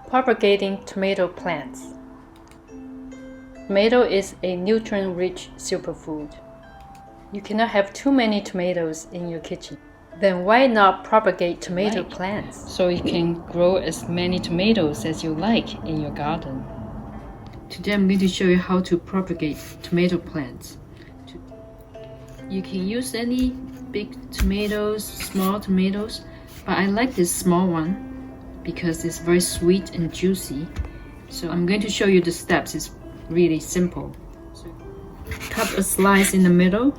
Propagating tomato plants. Tomato is a nutrient-rich superfood. You cannot have too many tomatoes in your kitchen. Then why not propagate tomato plants? So you can grow as many tomatoes as you like in your garden. Today I'm going to show you how to propagate tomato plants. You can use any big tomatoes, small tomatoes, but I like this small one because it's very sweet and juicy. So I'm going to show you the steps. It's really simple. So cut a slice in the middle.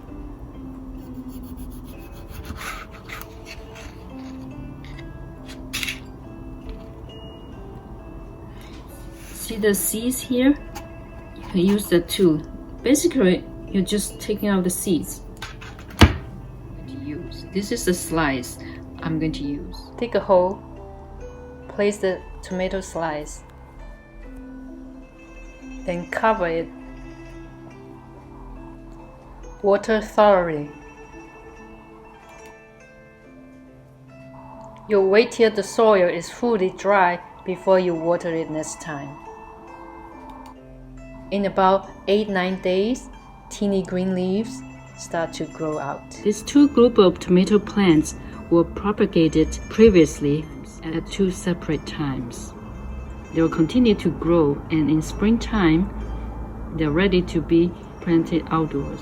See the seeds here? You can use the tool. Basically, you're just taking out the seeds. This is the slice I'm going to use. Dig a hole. Place the tomato slice. Then cover it. Water thoroughly. You'll wait till the soil is fully dry before you water it next time. In about 8-9 days, teeny green leaves start to grow out. These two groups of tomato plants were propagated previously at 2 separate times. They will continue to grow, and in springtime, they're ready to be planted outdoors.